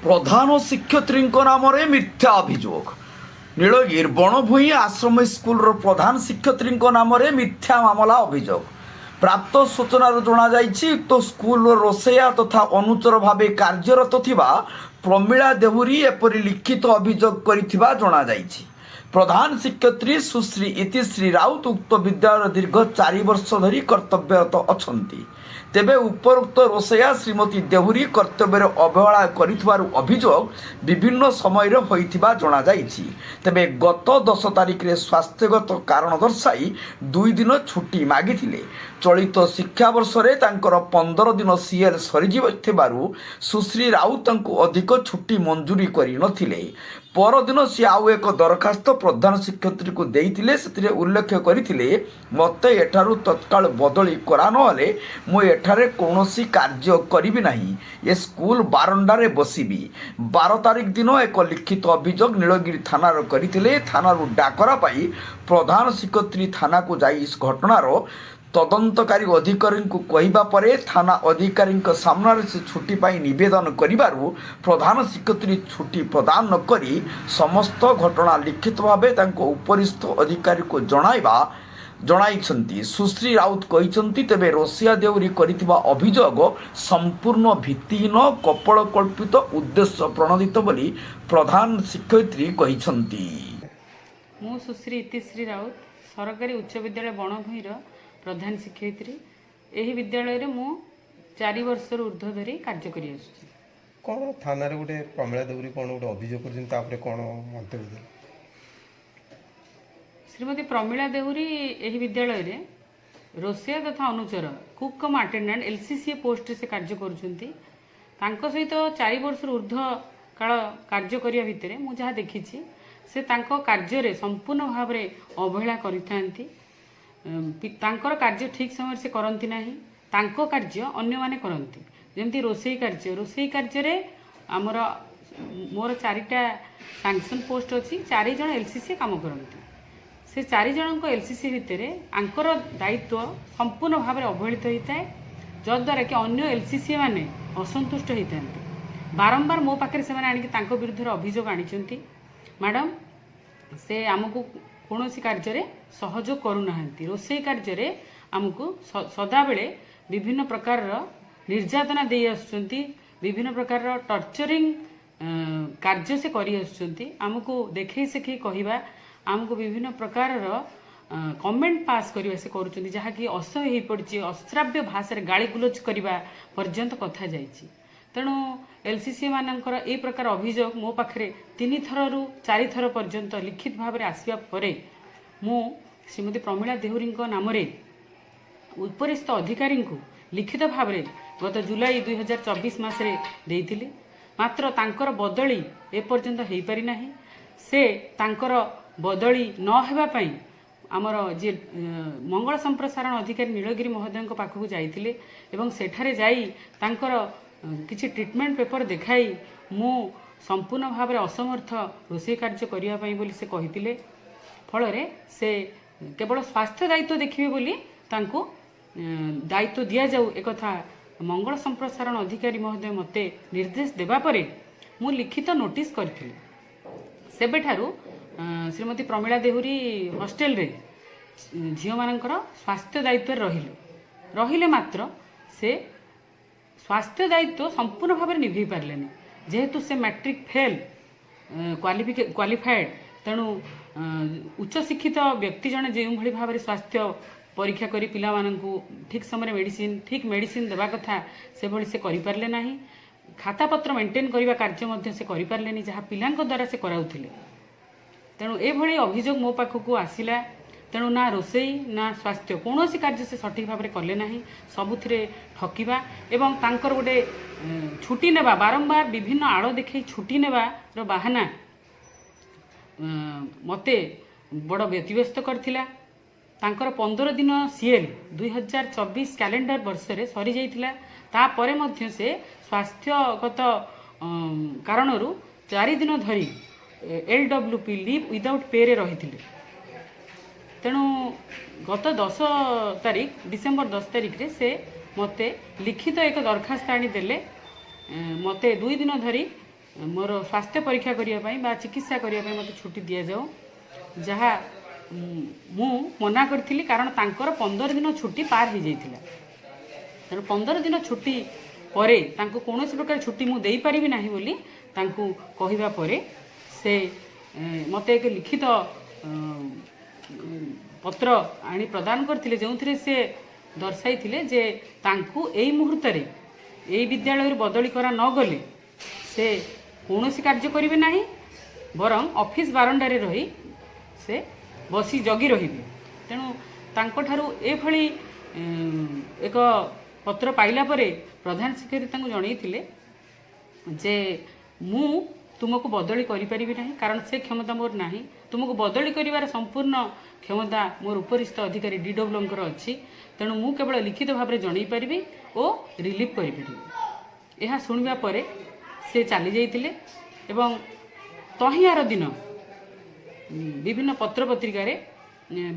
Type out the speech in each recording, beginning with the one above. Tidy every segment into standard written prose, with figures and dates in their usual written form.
प्रधान शिक्षयित्री नाम मिथ्या अभियोग नीलगिर बणभूई आश्रम स्कूल प्रधान शिक्षयित्री नाम मिथ्या मामला अभियोग प्राप्त सूचना जणाई तो स्कूल रोसैया तथा अनुचर भाव कार्यरत प्रमीला देहुरी एपरी लिखित अभियोग कर प्रधान शिक्षयित्री सुश्री इतिश्री राउत उक्त विद्यालय दीर्घ 4 वर्ष धरी कर्तव्यरत अछंती। तेबे उपरोक्त रोसैया श्रीमती देहुरी कर्तव्य अवहेला कर अभियोग विभिन्न समय होइथिबा जणा जाइछि। तेबे गत 10 तारिख रे स्वास्थ्यगत कारण दर्शाई 2 दिन छुट्टी मागिथिले। चलित शिक्षा वर्ष रे तांकर 15 दिन सीएल सरीजिबारु सुश्री राउत तांको अधिक छुट्टी मंजूरी करि नथिले। परदिन सी आउ एक दरखास्त प्रधान शिक्षयित्री को देइथिले। सेतिरे उल्लेख करिथिले मते एठारु तत्काल बदली करा नहले मु एठारे कौनसी कार्य करिबि नाही, ए स्कूल बारंडारे बसिबी। 12 तारिख दिन एक लिखित अभियोग नीलगिरी थाना करिथिले। थानारू डाकरा पाई प्रधान शिक्षयित्री थाना को जाई इस घटनार तदंतकारी अधिकारी को कहिबा परे थाना अधिकारी सामने से छुट्टी पाई निवेदन करिबारु प्रधान शिक्षयित्री छुट्टी प्रदान न करी समस्त घटना लिखित भावे तांको उपरिस्थ अधिकारी को जणाइछंती। सुश्री राउत कहिछंती तेबे रोसिया देउरी करिथिबा अभियोग संपूर्ण भित्तिहीन कपल कल्पित उद्देश्य प्रणोदित बोली प्रधान शिक्षयित्री कहिछंती। मु सुश्री इतिश्री राउत सरकारी उच्च विद्यालय बणभूईर प्रधान शिक्षयित्री। एही विद्यालय रे मु 4 वर्ष ऊर्ध्व धरी कार्य करि आसुछि। कोन थाना रे गोटे प्रमिला देउरी कोन गोटे अभियोग करछन तापरे कोन मंतव्य देले? श्रीमती प्रमिला देहुरी एही विद्यालय रे रोसैया तथा अनुचर कुक कम अटेंडेंट एलसीसी पोस्ट से कार्य करुछंती। तांको सहित 4 वर्ष ऊर्ध्व काल कार्य करिया भितरे मु जहा देखिछि से तांको कार्य रे संपूर्ण भाव रे अवहेला करिथांती। तांकर कार्य ठीक समय से करती नहीं, तांको कार्य अन्य माने करती। जेमती रोसई कार्य रे आमर मोर 4टा सैंक्शन पोस्ट अच्छी, 4 जन एलसीसी काम करती। से 4 जन को एलसीसी भितर आंकर दायित्व संपूर्ण भाव में अवहेलित होता है, जद्वारा कि अन्य एलसीसी माने असंतुष्ट होता है। बारंबार मो पाखे से आनिक विरुद्ध अभियोग आनी मैडम से आमको कौन कार्य रे सहयोग करूना। रोसई कार्य आमको सदा बेले विभिन्न प्रकार निर्यातना दे आसुचंती, विभिन्न प्रकार टर्चरिंग कार्य से करी आसुचंती। आमको देखै सेखै कहवा आमको विभिन्न प्रकार कमेंट पास करवा से करुचंती, जहाँ कि असह्य हो पड़ी अश्राव्य भाषा गाली गुलज करने पर्यंत कथा जाइछि। तेणु एलसीसी मानकर ए प्रकार अभियोग मो पाखे 3 थरु 4 थर पर्यंत लिखित भाव में आसवा परे मु श्रीमती प्रमिला देहुरी नाम उपरिस्थ अधिकारी को लिखित भाव में गत जुलाई 2024 मसरे देइथिले। मात्र तांकर बदली एपर्यंत हो पारि नाही। से तांकर बदली न हेबा पई आमर जे मंगल संप्रसारण अधिकारी नीलगिरी महोदय पाखक जाइथिले एवं सेठारे जाई तांकर किछि ट्रिटमेंट पेपर देखाई मु संपूर्ण भाव में असमर्थ रोषेई कार्य करिया पई बोली से कहिथिले। फल से केवल स्वास्थ्य दायित्व देखिए बोली तांको दायित्व दिया जाऊ एक कथा मंगल संप्रसारण अधिकारी महोदय मते निर्देश देबा परे मु लिखित नोटिस करथिले। सेबेठारु श्रीमती प्रमिला देहुरी हॉस्टेल रे झियो मानकर स्वास्थ्य दायित्व रहिले मात्र से स्वास्थ्य दायित्व संपूर्ण भाव में निभे पार्लेनी। जेहेतु से मैट्रिक फेल क्वालिफाइड तेणु उच्च शिक्षित व्यक्ति जने जो भली भाव में स्वास्थ्य परीक्षा करी पिला माननकु ठीक समय ठीक मेडिसिन देवा कथा से भली से करि पारले नाही। खाता पत्र मेंटेन करबा कार्य मध्य से करि पारलेनी, जहाँ पिलांक द्वारा से कराउथिले। तेणु ए भली अभियोग मो पाखकु आसिला। तेणु ना रोसई ना स्वास्थ्य कौन कार्य से सठिक भाव में कले नाही, सबुथिरे ठकिबा एवं तांकर गोटे छुट्टी नेबा बारंबार विभिन्न आड़ देखै छुट्टी नेबार बाहाना मते बड़ व्यतिव्यस्त करथिला। तांकर 15 दिन सीएल 2024 कैलेंडर वर्ष रे सरी जाइथिला। तापरे मध्य से स्वास्थ्यगत कारणरू 4 दिन धरी एलडब्ल्यूपी लीव विदाउट पे रे रहिथिले। तेणु गत 10 तारिख डिसेम्बर 10 तारिख रे से मते लिखित एक दरखास्त आनी देले। मते 2 दिन धरी मोर स्वास्थ्य परीक्षा करने बा चिकित्सा करने मत छुट्टी दि जाऊ जहाँ मु मना करी कारण तांकर 15 दिन छुट्टी पार हो जाइथिला तेणु 15 दिन छुट्टी परे तांको कौन प्रकार छुट्टी मु देई परिबि नाही बोली तांको कहिबा परे से मते एक लिखित पत्र आनी प्रदान करथिले जोंथिरे से दर्शाई थिले जे तांको एई मुहूर्त रे एई विद्यालय बदली करा न गले से कौनसी कार्य करिवे नाही बरं ऑफिस बारंडारे रही से बसी जगी रहिबे तेणु तांको ठारू ए भली एक पत्र पाइला परे प्रधान शिक्षक तांको जणैथिले जे मु तुमको बदली करि परिबि नाही कारण से क्षमता मोर नाही तुमको बदली करिवार संपूर्ण क्षमता मोर उपरिस्थ अधिकारी डीडब्ल्यूंकर अछि तेणु मु केवल लिखित भाव में जणै परिबि ओ रिलीफ करि परिबि एहा सुनिबा परे से चली जाइथिले एवं तहियार दिन विभिन्न पत्र पत्रिका रे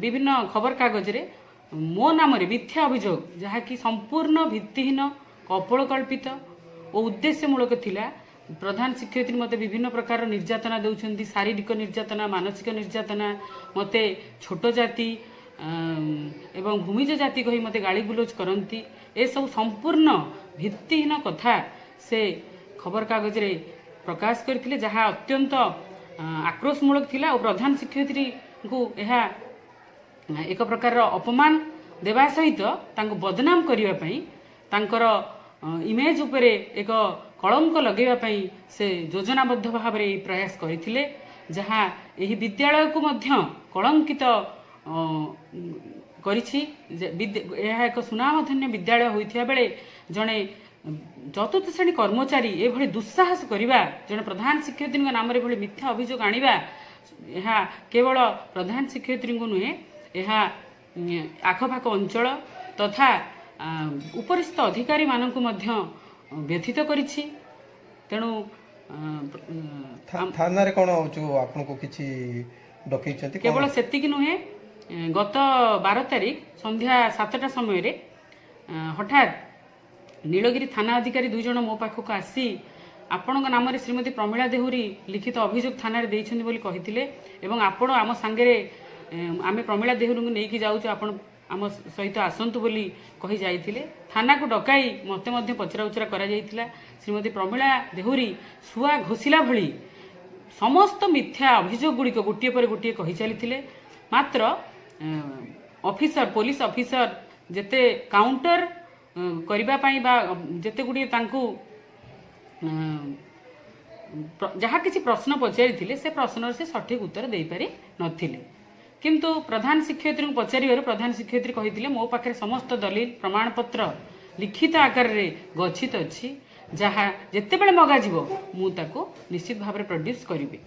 विभिन्न खबर कागज रे मो नाम रे मिथ्या अभियोग जहाँकि संपूर्ण भित्तिहीन कपोलकल्पित और उद्देश्यमूलक थिला प्रधान शिक्षयित्री मते विभिन्न प्रकार निर्यातना देउछन्ती शारीरिक निर्यातना मानसिक निर्यातना मते छोट जाति एवं भूमिज जाति कही मते गाली गुलोच करती ए सब संपूर्ण भित्तिहीन कथा से खबर कागज रे प्रकाश करथिले जहाँ अत्यंत आक्रोशमूलक थिला और प्रधान शिक्षयित्री को यह एक प्रकार अपमान देवा सहित तांको बदनाम करिवा पई तांकर इमेज उपरे एक कलंक लगेवा पई से योजनाबद्ध भाव में प्रयास करथिले जहाँ एही विद्यालय को मध्य कलंकित करिछि यह एक सुनामधन्य विद्यालय होइथिया बेले जणे चतुर्थ श्रेणी कर्मचारी एभली दुस्साहस करिबा जणे प्रधान शिक्षयित्री नाम रे भली मिथ्या अभियोग आनिबा यह केवल प्रधान शिक्षयित्री को नुहे यह आखपाख अंचल तथा उपरिस्थ अधिकारी मानक मध्य व्यथित करिछि तेणु थाना रे कोन जो आपन को किछि डकैछंती केवल सेतिक नुहे गत 12 तारिख संध्या 7टा समय रे हठात नीलगिरी थाना अधिकारी 2 जन मो पाखक आसी आपण नाम रे श्रीमती प्रमिला देहुरी लिखित अभियोग थाना रे दैछन्ती बोली कहिथिले एवं आपण आम सांगे आमे प्रमिला देहुरी को नेकी जाउछु आपण आम सहित आसंतु बोली कही जाइथिले थाना को डकाई मते मध्य पचरा उचरा करा जाइथिला श्रीमती प्रमिला देहुरी सुआ घोषिला भली समस्त मिथ्या अभियोग गुड़िक गोटे पर गोटे कही चली मात्र ऑफिसर पुलिस ऑफिसर जेते काउंटर करिबा पई बा जेते गुडी तांकू जहाँ किसी प्रश्न पचारि से प्रश्न से सठिक उत्तर दे पारि नथिले किंतु प्रधान शिक्षयित्री को पचारिबारु प्रधान शिक्षयित्री कहिथिले मो पाखे समस्त दलील प्रमाणपत्र लिखित आकार रे गच्छित अछि जहाँ जेते बेले मगा जिवो मु ताको निश्चित भाव में प्रोड्यूस करिबे।